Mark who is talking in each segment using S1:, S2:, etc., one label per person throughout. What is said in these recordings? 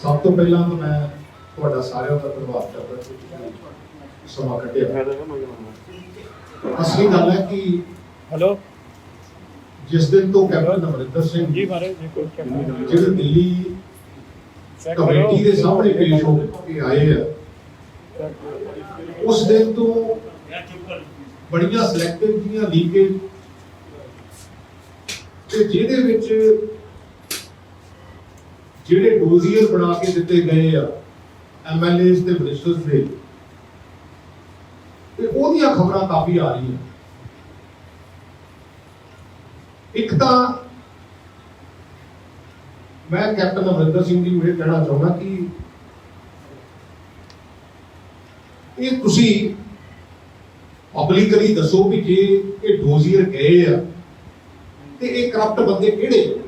S1: ਸਭ ਤੋਂ ਪਹਿਲਾਂ ਤਾਂ ਮੈਂ ਤੁਹਾਡਾ ਸਾਰਿਆਂ ਦਾ ਧੰਨਵਾਦ ਕਰਦਾ ਕਿ ਤੁਸੀਂ ਸਮਾਂ ਕੱਢਿਆ। ਅਸਲੀ ਗੱਲ ਹੈ ਕਿ
S2: हेलो
S1: ਜਿਸ ਦਿਨ ਤੋਂ ਕੈਪਟਨ ਅਮਰਿੰਦਰ ਸਿੰਘ
S2: जी महाराज जी कोई क्या
S1: ਜਿਹੜੇ ਦਿੱਲੀ ਕਮੇਟੀ ਦੇ ਸਾਹਮਣੇ ਪੇਸ਼ ਹੋ ਕੇ ਆਏ ਆ, ਉਸ ਦਿਨ ਤੋਂ ਬੜੀਆਂ ਸਿਲੈਕਟਿਵ ਦੀਆਂ ਲੀਕੇਜ ਤੇ ਜਿਹਦੇ ਵਿੱਚ ਜਿਹੜੇ ਡੋਜ਼ੀਅਰ ਬਣਾ ਕੇ ਦਿੱਤੇ ਗਏ ਆ ਐਮਐਲਏਜ਼ ਤੇ ਮਿਨਿਸਟਰਸ ਦੇ, ਤੇ ਉਹਦੀਆਂ ਖਬਰਾਂ ਕਾਫੀ ਆ ਰਹੀਆਂ। ਇੱਕ ਤਾਂ ਮੈਂ ਕੈਪਟਨ ਅਮਰਿੰਦਰ ਸਿੰਘ ਜੀ ਨੂੰ ਇਹ ਕਹਿਣਾ ਚਾਹੁੰਦਾ ਕਿ ਇਹ ਤੁਸੀਂ ਪਬਲਿਕਲੀ ਦੱਸੋ ਵੀ ਜੇ ਇਹ ਡੋਜ਼ੀਅਰ ਗਏ ਆ ਤੇ ਇਹ ਕਰਪਟ ਬੰਦੇ ਕਿਹੜੇ ਆ,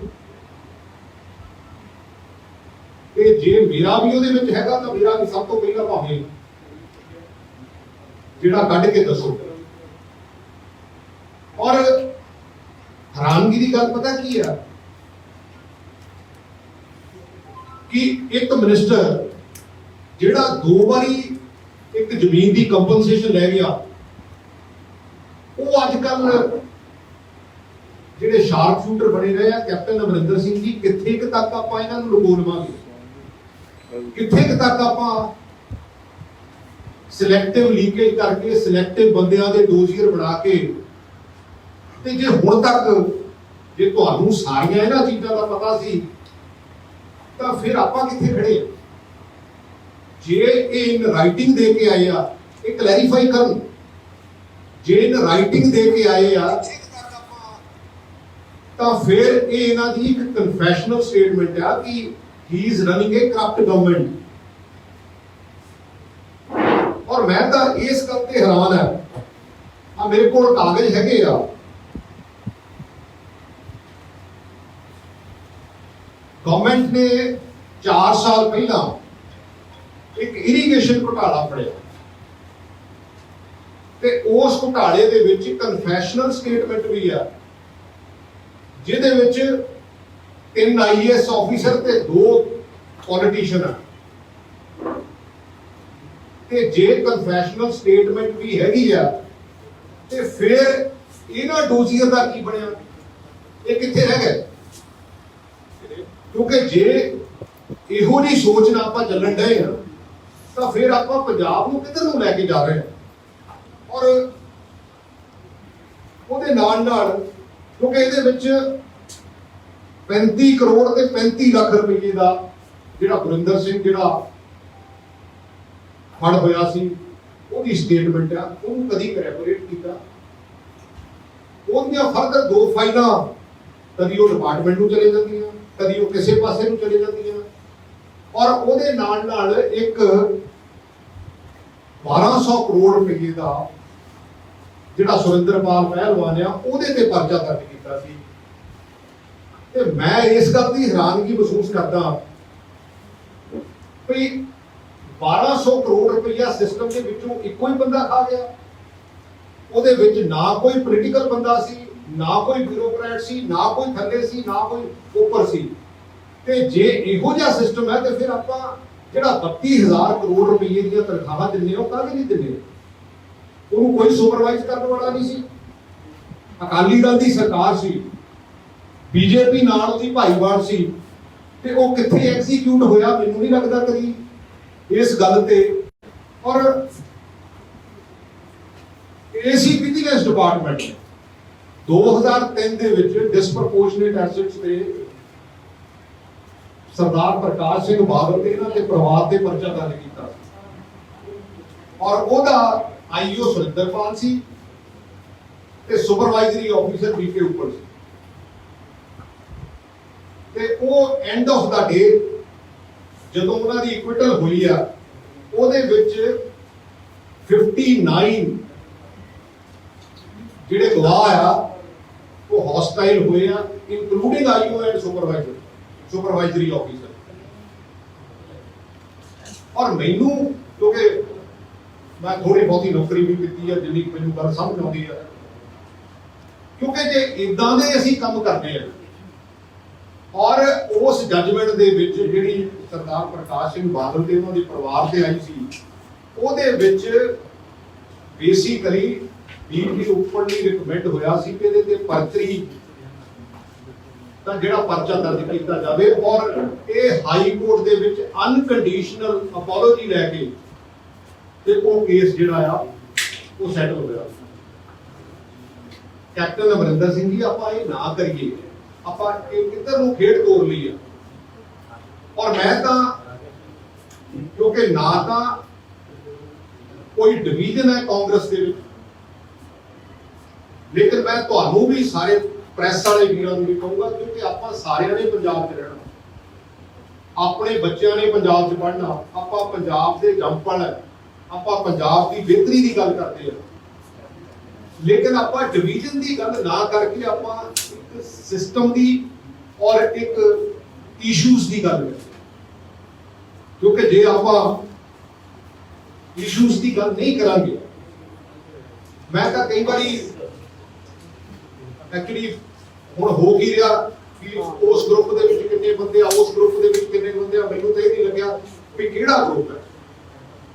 S1: ਤੇ ਜੇ ਮੇਰਾ ਵੀ ਉਹਦੇ ਵਿੱਚ ਹੈਗਾ ਤਾਂ ਮੇਰਾ ਵੀ ਸਭ ਤੋਂ ਪਹਿਲਾਂ ਭਾਵੇਂ ਜਿਹੜਾ ਕੱਢ ਕੇ ਦੱਸੋ। ਔਰ ਹੈਰਾਨਗੀ ਦੀ ਗੱਲ ਪਤਾ ਕੀ ਆ ਕਿ ਇੱਕ ਮਿਨਿਸਟਰ ਜਿਹੜਾ 2 ਵਾਰੀ ਇੱਕ ਜ਼ਮੀਨ ਦੀ ਕੰਪਨਸੇਸ਼ਨ ਲੈ ਗਿਆ, ਉਹ ਅੱਜ ਕੱਲ ਜਿਹੜੇ ਸ਼ਾਰਪ ਸ਼ੂਟਰ ਬਣੇ ਰਹੇ ਆ ਕੈਪਟਨ ਅਮਰਿੰਦਰ ਸਿੰਘ ਜੀ, ਕਿੱਥੇ ਕੁ ਤੱਕ ਆਪਾਂ ਇਹਨਾਂ ਨੂੰ ਲੁਕੋ ਲਵਾਂਗੇ, ਕਿੱਥੇ ਕੁ ਤੱਕ ਆਪਾਂ ਸਿਲੈਕਟਿਵ ਲੀਕੇਜ ਕਰਕੇ ਸਿਲੈਕਟਿਵ ਬੰਦਿਆਂ ਦੇ ਡੋਜ਼ੀਅਰ ਬਣਾ ਕੇ, ਤੇ ਜੇ ਹੁਣ ਤੱਕ ਜੇ ਤੁਹਾਨੂੰ ਸਾਰੀਆਂ ਇਹਨਾਂ ਚੀਜ਼ਾਂ ਦਾ ਪਤਾ ਸੀ ਤਾਂ ਫਿਰ ਆਪਾਂ ਕਿੱਥੇ ਖੜੇ ਆ। ਜੇ ਇਹ ਇਨ ਰਾਈਟਿੰਗ ਦੇ ਕੇ ਆਏ ਆ, ਇਹ ਕਲੈਰੀਫਾਈ ਕਰਨ, ਜੇ ਇਨ ਰਾਈਟਿੰਗ ਦੇ ਕੇ ਆਏ ਆ ਤਾਂ ਫਿਰ ਇਹ ਇਹਨਾਂ ਦੀ ਇੱਕ ਕਨਫੈਸ਼ਨਲ ਸਟੇਟਮੈਂਟ ਆ ਕਿ ਹੀ is running A corrupt government. ਔਰ ਮੈਂ ਤਾਂ ਇਸ ਗੱਲ ਤੇ ਹੈਰਾਨ ਹੈ, ਆ ਮੇਰੇ ਕੋਲ ਕਾਗਜ਼ ਹੈਗੇ ਆ, ਗਵਰਨਮੈਂਟ ਨੇ 4 ਸਾਲ ਪਹਿਲਾਂ ਇੱਕ ਇਰੀਗੇਸ਼ਨ ਘੁਟਾਲਾ ਫੜਿਆ ਤੇ ਉਸ ਘੁਟਾਲੇ ਦੇ ਵਿੱਚ ਕਨਫੈਸ਼ਨਲ ਸਟੇਟਮੈਂਟ ਵੀ ਆ, ਜਿਹਦੇ ਵਿੱਚ 3 ਆਈਏਐਸ ਆਫੀਸਰ ਤੇ 2 ਪੋਲੀਟੀਸ਼ੀਅਨ ਆ। ਤੇ ਜੇ ਕਨਫੈਸ਼ਨਲ ਸਟੇਟਮੈਂਟ ਵੀ ਹੈਗੀ ਆ ਤੇ ਫਿਰ ਇਹਨਾਂ ਡੋਜ਼ੀਅਰ ਦਾ ਕੀ ਬਣਿਆ, ਇਹ ਕਿੱਥੇ ਰਹਿ ਗਏ? ਕਿਉਂਕਿ ਜੇ ਇਹੋ ਜਿਹੀ ਸੋਚ ਨਾਲ ਆਪਾਂ ਚੱਲਣ ਡਏ ਆ ਤਾਂ ਫਿਰ ਆਪਾਂ ਪੰਜਾਬ ਨੂੰ ਕਿੱਧਰ ਨੂੰ ਲੈ ਕੇ ਜਾ ਰਹੇ ਹਾਂ। ਔਰ ਉਹਦੇ ਨਾਲ ਨਾਲ ਕਿਉਂਕਿ ਇਹਦੇ ਵਿੱਚ 35 ਕਰੋੜ ਤੇ 35 ਲੱਖ ਰੁਪਏ ਦਾ ਜਿਹੜਾ ਗੁਰਿੰਦਰ ਸਿੰਘ ਜਿਹੜਾ ਫੜ ਹੋਇਆ ਸੀ, ਉਹਦੀ ਸਟੇਟਮੈਂਟ ਆ, ਉਹਨੂੰ ਕਦੀ ਕਰੈਪੋਰੇਟ ਕੀਤਾ। ਉਹਦੀਆਂ ਫਰਦਰ 2 ਫਾਈਲਾਂ ਕਦੀ ਉਹ ਡਿਪਾਰਟਮੈਂਟ ਨੂੰ ਚਲੇ ਜਾਂਦੀਆਂ, ਕਦੀ ਉਹ ਕਿਸੇ ਪਾਸੇ ਨੂੰ ਚਲੇ ਜਾਂਦੀਆਂ। ਔਰ ਉਹਦੇ ਨਾਲ ਨਾਲ ਇੱਕ 1200 ਕਰੋੜ ਰੁਪਏ ਦਾ ਜਿਹੜਾ ਸੁਰਿੰਦਰਪਾਲ ਪਹਿਲਵਾਨ ਆ, ਉਹਦੇ ਤੇ ਪਰਚਾ ਦਰਜ ਕੀਤਾ ਸੀ। ਤੇ ਮੈਂ ਇਸ ਗੱਲ ਦੀ ਹੈਰਾਨਗੀ ਮਹਿਸੂਸ ਕਰਦਾ ਵੀ 1200 ਕਰੋੜ ਰੁਪਇਆ ਸਿਸਟਮ ਦੇ ਵਿੱਚੋਂ ਇੱਕੋ ਹੀ ਬੰਦਾ ਖਾ ਗਿਆ। ਉਹਦੇ ਵਿੱਚ ਨਾ ਕੋਈ ਪੋਲੀਟੀਕਲ ਬੰਦਾ ਸੀ, ਨਾ ਕੋਈ ਬਿਊਰੋਕਰੈਟ ਸੀ, ਨਾ ਕੋਈ ਥੱਲੇ ਸੀ, ਨਾ ਕੋਈ ਉੱਪਰ ਸੀ। ਤੇ ਜੇ ਇਹੋ ਜਿਹਾ ਸਿਸਟਮ ਹੈ ਤੇ ਫਿਰ ਆਪਾਂ ਜਿਹੜਾ 32,000 ਕਰੋੜ ਰੁਪਏ ਦੀਆਂ ਤਨਖਾਹਾਂ ਦਿੰਦੇ ਹੋ, ਕਾਹਦੇ ਨਹੀਂ ਦਿੰਦੇ? ਉਹਨੂੰ ਕੋਈ ਸੁਪਰਵਾਈਜ਼ ਕਰਨ ਵਾਲਾ ਨਹੀਂ ਸੀ। ਅਕਾਲੀ ਦਲ ਦੀ ਸਰਕਾਰ ਸੀ, ਬੀਜੇਪੀ ਨਾਲ ਉਹਦੀ ਭਾਈਵਾਲ ਸੀ, ਤੇ ਉਹ ਕਿੱਥੇ ਐਗਜ਼ੀਕਿਊਟ ਹੋਇਆ ਮੈਨੂੰ ਨਹੀਂ ਲੱਗਦਾ ਕਦੀ ਇਸ ਗੱਲ ਤੇ। ਔਰ ਏਸੀ ਵਿਜੀਲੈਂਸ ਡਿਪਾਰਟਮੈਂਟ 2003 ਦੇ ਵਿੱਚ ਡਿਸਪ੍ਰੋਪੋਰਸ਼ਨੇਟ ਐਸੈਟਸ ਤੇ ਸਰਦਾਰ ਪ੍ਰਕਾਸ਼ ਸਿੰਘ ਬਾਦਲ ਤੇ ਇਹਨਾਂ ਦੇ ਪਰਿਵਾਰ ਤੇ ਪਰਚਾ ਦਰਜ ਕੀਤਾ ਔਰ ਉਹਦਾ ਆਈਓ ਸੁਰਿੰਦਰਪਾਲ ਸੀ ਤੇ ਸੁਪਰਵਾਈਜ਼ਰੀ ਆਫੀਸਰ ਬੀਕੇ ਉੱਪਰ ਸੀ। ਤੇ ਉਹ ਐਂਡ ਆਫ ਦਾ ਡੇ ਜਦੋਂ ਉਹਨਾਂ ਦੀ ਇਕੁਇਟਲ ਹੋਈ ਆ, ਉਹਦੇ ਵਿੱਚ 59 ਜਿਹੜੇ ਗਵਾਹ ਆ ਉਹ ਹੌਸਟਾਈਲ ਹੋਏ ਆ, ਇਨਕਲੂਡਿੰਗ ਆਈਓ ਐਂਡ ਸੁਪਰਵਾਈਜ਼ਰੀ ਆਫੀਸਰ। ਔਰ ਮੈਨੂੰ ਕਿਉਂਕਿ ਮੈਂ ਥੋੜੀ ਬਹੁਤੀ ਨੌਕਰੀ ਵੀ ਕੀਤੀ ਆ, ਜਿੰਨੀ ਮੈਨੂੰ ਗੱਲ ਸਮਝ ਆਉਂਦੀ ਆ, ਕਿਉਂਕਿ ਜੇ ਇਦਾਂ ਦੇ ਅਸੀਂ ਕੰਮ ਕਰਦੇ ਆ ਔਰ ਉਸ ਜੱਜਮੈਂਟ ਦੇ ਵਿੱਚ ਜਿਹੜੀ ਸਰਦਾਰ ਪ੍ਰਕਾਸ਼ ਸਿੰਘ ਬਾਦਲ ਤੇ ਉਹਨਾਂ ਦੇ ਪਰਿਵਾਰ ਤੇ ਆਈ ਸੀ, ਉਹਦੇ ਵਿੱਚ ਬੇਸਿਕਲੀ ਡੀਪੀ ਉੱਪਰਲੀ ਰਿਕਮੈਂਡ ਹੋਇਆ ਸੀ ਕਿ ਇਹਦੇ ਤੇ ਪਰਚੀ ਤਾਂ ਜਿਹੜਾ ਪਰਚਾ ਦਰਜ ਕੀਤਾ ਜਾਵੇ ਔਰ ਇਹ ਹਾਈ ਕੋਰਟ ਦੇ ਵਿੱਚ ਅਨਕੰਡੀਸ਼ਨਲ ਅਪੋਲੋਜੀ ਲੈ ਕੇ ਤੇ ਉਹ ਕੇਸ ਜਿਹੜਾ ਆ ਉਹ ਸੈਟਲ ਹੋਇਆ। ਕੈਪਟਨ ਅਮਰਿੰਦਰ ਸਿੰਘ ਜੀ, ਆਪਾਂ ਇਹ ਨਾ ਕਰੀਏ, ਆਪਾਂ ਇਹ ਕਿੱਧਰ ਨੂੰ ਖੇਡ ਤੋਰ ਲਈ ਆ। ਔਰ ਮੈਂ ਤਾਂ ਕਿਉਂਕਿ ਨਾ ਤਾਂ ਕੋਈ ਡਿਵੀਜ਼ਨ ਹੈ ਕਾਂਗਰਸ ਦੇ ਵਿੱਚ, ਲੇਕਿਨ ਮੈਂ ਤੁਹਾਨੂੰ ਵੀ ਸਾਰੇ ਪ੍ਰੈਸ ਵਾਲੇ ਵੀਰਾਂ ਨੂੰ ਵੀ ਕਹੂੰਗਾ ਕਿਉਂਕਿ ਆਪਾਂ ਸਾਰਿਆਂ ਨੇ ਪੰਜਾਬ 'ਚ ਰਹਿਣਾ, ਆਪਣੇ ਬੱਚਿਆਂ ਨੇ ਪੰਜਾਬ 'ਚ ਪੜ੍ਹਨਾ, ਆਪਾਂ ਪੰਜਾਬ ਦੇ ਜੰਮਪਲ ਹੈ, ਆਪਾਂ ਪੰਜਾਬ ਦੀ ਬਿਹਤਰੀ ਦੀ ਗੱਲ ਕਰਦੇ ਹਾਂ, ਲੇਕਿਨ ਆਪਾਂ ਡਿਵੀਜ਼ਨ ਦੀ ਗੱਲ ਨਾ ਕਰਕੇ ਆਪਾਂ ਇੱਕ ਸਿਸਟਮ ਦੀ ਔਰ ਇੱਕ ਇਸ਼ੂਜ਼ ਦੀ ਗੱਲ ਕਰੀਏ। ਕਿਉਂਕਿ ਜੇ ਆਪਾਂ ਇਸ਼ੂਜ਼ ਦੀ ਗੱਲ ਨਹੀਂ ਕਰਾਂਗੇ, ਮੈਂ ਤਾਂ ਕਈ ਵਾਰੀ ਐਕਚੁਅਲੀ ਹੁਣ ਹੋ ਕੀ ਰਿਹਾ ਕਿ ਉਸ ਗਰੁੱਪ ਦੇ ਵਿੱਚ ਕਿੰਨੇ ਬੰਦੇ ਆ, ਉਸ ਗਰੁੱਪ ਦੇ ਵਿੱਚ ਕਿੰਨੇ ਬੰਦੇ ਆ, ਮੈਨੂੰ ਤਾਂ ਇਹ ਨਹੀਂ ਲੱਗਿਆ ਵੀ ਕਿਹੜਾ ਗਰੁੱਪ ਹੈ।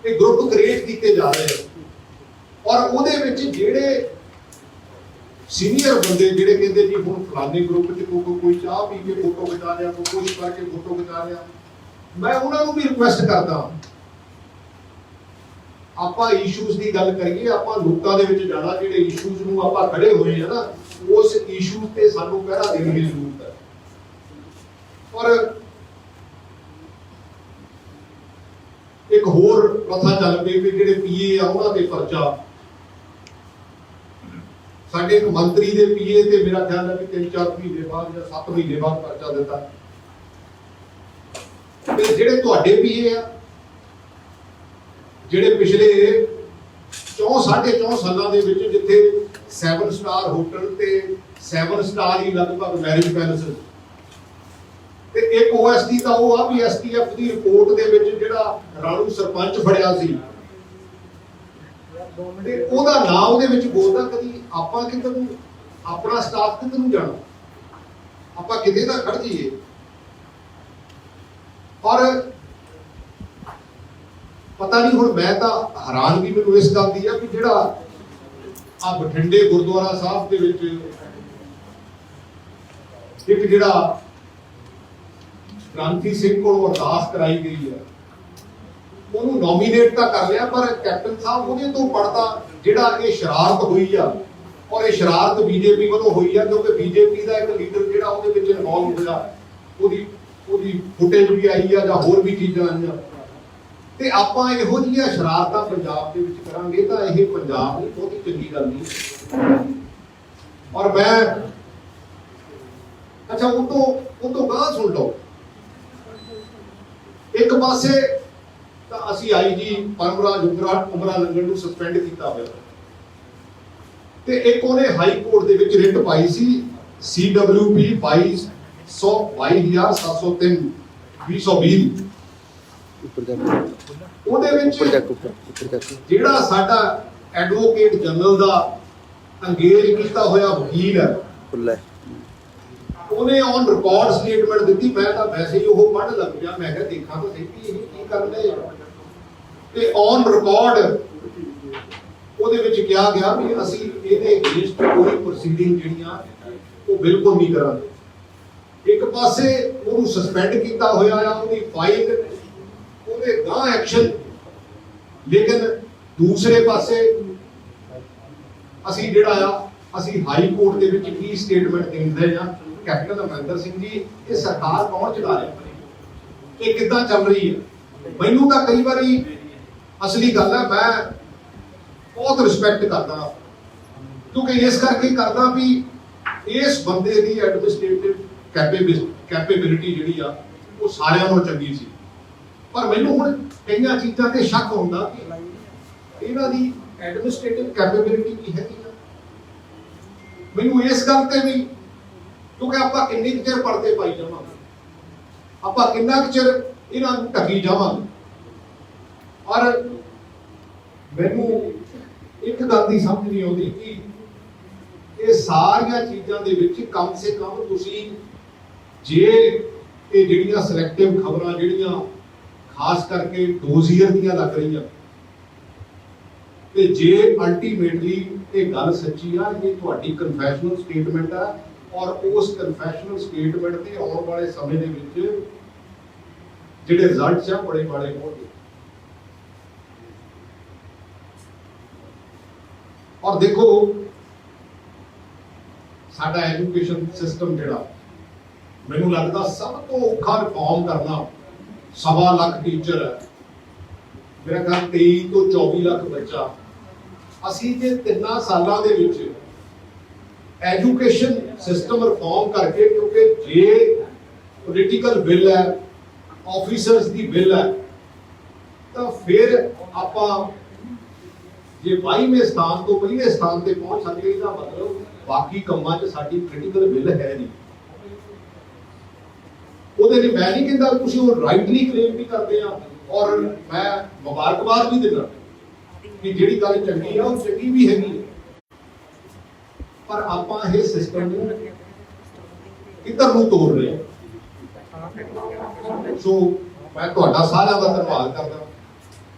S1: ਇਹ ਗਰੁੱਪ ਕ੍ਰੀਏਟ ਕੀਤੇ ਜਾ ਰਹੇ ਆ ਔਰ ਉਹਦੇ ਵਿੱਚ ਜਿਹੜੇ ਸੀਨੀਅਰ ਬੰਦੇ ਜਿਹੜੇ ਕਹਿੰਦੇ ਜੀ ਹੁਣ ਫਲਾਣੇ ਗਰੁੱਪ 'ਚ ਕੋਈ ਚਾਹ ਪੀ ਕੇ ਫੋਟੋ ਖਿਚਾ ਰਿਹਾ, ਕੋਈ ਕੁਛ ਕਰਕੇ ਫੋਟੋ ਖਿਚਾ ਰਿਹਾ, ਮੈਂ ਉਹਨਾਂ ਨੂੰ ਵੀ ਰਿਕੁਐਸਟ ਕਰਦਾ ਆਪਾਂ ਇਸ਼ੂਜ਼ ਦੀ ਗੱਲ ਕਰੀਏ, ਆਪਾਂ ਲੋਕਾਂ ਦੇ ਵਿੱਚ ਜਾਣਾ, ਜਿਹੜੇ ਇਸ਼ੂਜ਼ ਨੂੰ ਆਪਾਂ ਖੜੇ ਹੋਏ ਆ ਨਾ, ਉਸ ਇਸ਼ੂ ਤੇ ਸਾਨੂੰ ਪਹਿਰਾ ਦੇਣ ਦੀ ਜ਼ਰੂਰਤ ਹੈ। ਔਰ ਇੱਕ ਹੋਰ ਪ੍ਰਥਾ ਚੱਲ ਪਈ ਕਿ ਜਿਹੜੇ ਪੀਏ ਆ ਉਹਨਾਂ ਦੇ ਪਰਚਾ, ਸਾਡੇ ਇੱਕ ਮੰਤਰੀ ਦੇ ਪੀਏ ਤੇ ਮੇਰਾ ਖਿਆਲ ਹੈ ਕਿ 3-4 ਮਹੀਨੇ ਬਾਅਦ ਜਾਂ 7 ਮਹੀਨੇ ਬਾਅਦ ਪਰਚਾ ਦਿੱਤਾ। ਤੇ ਜਿਹੜੇ ਤੁਹਾਡੇ ਪੀਏ ਆ, ਜਿਹੜੇ ਪਿਛਲੇ 4.5 ਸਾਲਾਂ ਦੇ ਵਿੱਚ ਜਿੱਥੇ 7 ਸਟਾਰ ਹੋਟਲ ਤੇ 7 ਸਟਾਰ ਹੀ ਲਗਭਗ ਮੈਰਿਜ ਪੈਲੇਸ ਤੇ ਇੱਕ ਓਐਸਡੀ ਦਾ ਉਹ ਆ ਵੀ ਐਸਟੀਐਫ ਦੀ ਰਿਪੋਰਟ ਦੇ ਵਿੱਚ ਜਿਹੜਾ ਰਾਣੂ ਸਰਪੰਚ ਫੜਿਆ ਸੀ ਤੇ ਉਹਦਾ ਨਾਂ ਉਹਦੇ ਵਿੱਚ ਬੋਲਦਾ, ਕਦੀ ਆਪਾਂ ਕਿੱਧਰ ਨੂੰ, ਆਪਣਾ ਸਟਾਫ ਕਿੱਧਰ ਨੂੰ ਜਾਣਾ, ਆਪਾਂ ਕਿਤੇ ਤਾਂ ਖੜ ਜਾਈਏ। ਔਰ ਪਤਾ ਨਹੀਂ ਹੁਣ ਮੈਂ ਤਾਂ ਹੈਰਾਨਗੀ ਮੈਨੂੰ ਇਸ ਗੱਲ ਦੀ ਆ ਕਿ ਜਿਹੜਾ ਆ ਬਠਿੰਡੇ ਗੁਰਦੁਆਰਾ ਸਾਹਿਬ ਦੇ ਵਿੱਚ ਇੱਕ ਜਿਹੜਾ ਕ੍ਰਾਂਤੀ ਸਿੰਘ ਕੋਲੋਂ ਅਰਦਾਸ ਕਰਾਈ ਗਈ ਹੈ, ਉਹਨੂੰ ਨੋਮੀਨੇਟ ਤਾਂ ਕਰ ਲਿਆ, ਪਰ ਕੈਪਟਨ ਸਾਹਿਬ ਉਹਦੇ ਤੋਂ ਪੜਦਾ ਜਿਹੜਾ ਇਹ ਸ਼ਰਾਰਤ ਹੋਈ ਆ ਔਰ ਇਹ ਸ਼ਰਾਰਤ ਬੀਜੇਪੀ ਵੱਲੋਂ ਹੋਈ ਆ, ਕਿਉਂਕਿ ਬੀਜੇਪੀ ਦਾ ਇੱਕ ਲੀਡਰ ਜਿਹੜਾ ਉਹਦੇ ਵਿੱਚ ਇਨਵੋਲਵ ਹੋਇਆ, ਉਹਦੀ ਫੁਟੇਜ ਵੀ ਆਈ ਆ ਜਾਂ ਹੋਰ ਵੀ ਚੀਜ਼ਾਂ ਆਈਆਂ, ਤੇ ਆਪਾਂ ਇਹੋ ਜਿਹੀਆਂ ਸ਼ਰਾਰਤਾਂ ਪੰਜਾਬ ਦੇ ਵਿੱਚ ਕਰਾਂਗੇ ਤਾਂ ਇਹ ਪੰਜਾਬ ਲਈ ਬਹੁਤ ਚੰਗੀ ਗੱਲ ਨਹੀਂ। ਔਰ ਮੈਂ ਅੱਛਾ ਉਹ ਤੋਂ ਗਾਂ ਸੁਣ ਲਓ, ਇੱਕ ਪਾਸੇ ਤਾਂ ਅਸੀਂ ਆਈਜੀ ਪਰਮਰਾਜ ਉਮਰਾ ਲੰਗਣ ਨੂੰ ਸਸਪੈਂਡ ਕੀਤਾ ਹੋਇਆ ਤੇ ਇੱਕ ਉਹਨੇ ਹਾਈ ਕੋਰਟ ਦੇ ਵਿੱਚ ਰਿਟ ਪਾਈ ਸੀ CWP 22,703 2020 ਉਹਦੇ ਵਿੱਚ ਜਿਹੜਾ ਸਾਡਾ ਐਡਵੋਕੇਟ ਜਨਰਲ ਦਾ ਅੰਗੇਜ ਕੀਤਾ ਹੋਇਆ ਵਕੀਲ ਹੈ, ਉਹਨੇ ਔਨ ਰਿਕਾਰਡ ਸਟੇਟਮੈਂਟ ਦਿੱਤੀ। ਮੈਂ ਤਾਂ ਵੈਸੇ ਹੀ ਉਹ ਪੜ੍ਹ ਲੱਗ ਗਿਆ, ਮੈਂ ਕਿਹਾ ਦੇਖਾਂ ਤਾਂ ਸਹੀ ਇਹ ਕੀ ਕਰ ਰਹੇ ਤੇ ਔਨ ਰਿਕਾਰਡ ਉਹਦੇ ਵਿੱਚ ਕਿਹਾ ਗਿਆ ਵੀ ਅਸੀਂ ਇਹਦੇ ਅਗੇਂਸਟ ਕੋਈ ਪ੍ਰੋਸੀਡਿੰਗ ਜਿਹੜੀਆਂ ਉਹ ਬਿਲਕੁਲ ਨਹੀਂ ਕਰਾਂਗੇ। ਇੱਕ ਪਾਸੇ ਉਹਨੂੰ ਸਸਪੈਂਡ ਕੀਤਾ ਹੋਇਆ ਆ, ਉਹਦੀ ਫਾਈਲ, ਉਹਦੇ ਗਾਂ ਐਕਸ਼ਨ, ਲੇਕਿਨ ਦੂਸਰੇ ਪਾਸੇ ਅਸੀਂ ਜਿਹੜਾ ਆ ਅਸੀਂ ਹਾਈ ਕੋਰਟ ਦੇ ਵਿੱਚ ਕੀ ਸਟੇਟਮੈਂਟ ਦਿੰਦੇ ਆ, ਕੈਪਟਨ ਅਮਰਿੰਦਰ ਸਿੰਘ ਜੀ ਇਹ ਸਰਕਾਰ ਕੌਣ ਚਲਾ ਰਿਹਾ, ਇਹ ਕਿੱਦਾਂ ਚੱਲ ਰਹੀ ਹੈ। ਮੈਨੂੰ ਤਾਂ ਕਈ ਵਾਰੀ ਅਸਲੀ ਗੱਲ ਹੈ, ਮੈਂ ਬਹੁਤ ਰਿਸਪੈਕਟ ਕਰਦਾ, ਕਿਉਂਕਿ ਇਸ ਕਰਕੇ ਕਰਦਾ ਵੀ ਇਸ ਬੰਦੇ ਦੀ ਐਡਮਿਨਿਸਟ੍ਰੇਟਿਵ ਕੈਪੇਬਿਲਿਟੀ ਜਿਹੜੀ ਆ ਉਹ ਸਾਰਿਆਂ ਨਾਲੋਂ ਚੰਗੀ ਸੀ, ਪਰ ਮੈਨੂੰ ਹੁਣ ਕਈਆਂ ਚੀਜ਼ਾਂ ਤੇ ਸ਼ੱਕ ਹੁੰਦਾ ਕਿ ਇਹਨਾਂ ਦੀ ਐਡਮਿਨਿਸਟ੍ਰੇਟਿਵ ਕੈਪੇਬਿਲਿਟੀ ਕੀ ਹੈਗੀ ਆ। ਮੈਨੂੰ ਇਸ ਗੱਲ ਤੇ ਵੀ, ਕਿਉਂਕਿ ਆਪਾਂ ਕਿੰਨੇ ਕੁ ਚਿਰ ਪਰਦੇ ਪਾਈ ਜਾਵਾਂਗੇ, ਆਪਾਂ ਕਿੰਨਾ ਕੁ ਚਿਰ ਇਹਨਾਂ ਨੂੰ ਢੱਕੀ ਜਾਵਾਂਗੇ। ਔਰ ਮੈਨੂੰ ਇੱਕ ਗੱਲ ਦੀ ਸਮਝ ਨਹੀਂ ਆਉਂਦੀ ਕਿ ਇਹ ਸਾਰੀਆਂ ਚੀਜ਼ਾਂ ਦੇ ਵਿੱਚ ਕਮ ਸੇ ਕਮ ਤੁਸੀਂ ਜੇ ਇਹ ਜਿਹੜੀਆਂ ਸਿਲੈਕਟਿਵ ਖਬਰਾਂ ਜਿਹੜੀਆਂ ਖਾਸ ਕਰਕੇ ਡੋਜ਼ੀਅਰ ਦੀਆਂ ਲੱਗ ਰਹੀਆਂ, ਤੇ ਜੇ ਅਲਟੀਮੇਟਲੀ ਇਹ ਗੱਲ ਸੱਚੀ ਆ, ਇਹ ਤੁਹਾਡੀ ਕਨਫੈਸ਼ਨਲ ਸਟੇਟਮੈਂਟ ਆ, ਔਰ ਉਸ ਕਨਫੈਸ਼ਨਲ ਸਟੇਟਮੈਂਟ ਦੇ ਆਉਣ ਵਾਲੇ ਸਮੇਂ ਦੇ ਵਿੱਚ ਜਿਹੜੇ ਰਿਜ਼ਲਟਸ ਆ ਬੜੇ ਬੜੇ ਹੋਣਗੇ। ਔਰ ਦੇਖੋ, ਸਾਡਾ ਐਜੂਕੇਸ਼ਨ ਸਿਸਟਮ ਜਿਹੜਾ ਮੈਨੂੰ ਲੱਗਦਾ ਸਭ ਤੋਂ ਔਖਾ ਰਿਫਾਰਮ ਕਰਨਾ, 1.25 ਲੱਖ ਟੀਚਰ ਹੈ, ਮੇਰਾ ਖਿਆਲ 23 ਤੋਂ 24 ਲੱਖ ਬੱਚਾ, ਅਸੀਂ ਜੇ 3 ਸਾਲਾਂ ਦੇ ਵਿੱਚ ਐਜੂਕੇਸ਼ਨ ਸਿਸਟਮ ਰਿਫਾਰਮ ਕਰਕੇ, ਕਿਉਂਕਿ ਜੇ ਪੋਲੀਟੀਕਲ ਬਿੱਲ ਹੈ, ਆਫੀਸਰਸ ਦੀ ਬਿੱਲ ਹੈ, ਤਾਂ ਫਿਰ ਆਪਾਂ ਜੇ 22ਵੇਂ ਸਥਾਨ ਤੋਂ ਪਹਿਲੇ ਸਥਾਨ ਤੇ ਪਹੁੰਚ ਸਕਦੇ। ਇਹਦਾ ਮਤਲਬ ਬਾਕੀ ਕੰਮਾਂ 'ਚ ਸਾਡੀ ਕ੍ਰਿਟੀਕਲ ਬਿੱਲ ਹੈ ਨਹੀਂ। ਉਹਦੇ ਲਈ ਮੈਂ ਨਹੀਂ ਕਹਿੰਦਾ ਤੁਸੀਂ ਉਹ ਰਾਈਟਲੀ ਕਲੇਮ ਵੀ ਕਰਦੇ ਆ, ਔਰ ਮੈਂ ਮੁਬਾਰਕਬਾਦ ਵੀ ਦਿੰਦਾ ਕਿ ਜਿਹੜੀ ਗੱਲ ਚੰਗੀ ਆ ਉਹ ਚੰਗੀ ਵੀ ਹੈਗੀ ਹੈ, ਪਰ ਆਪਾਂ ਇਹ ਸਿਸਟਮ ਨੂੰ ਕਿੱਧਰ ਨੂੰ ਤੋੜ ਰਹੇ ਹਾਂ। ਸੋ ਮੈਂ ਤੁਹਾਡਾ ਸਾਰਿਆਂ ਦਾ ਧੰਨਵਾਦ ਕਰਦਾ,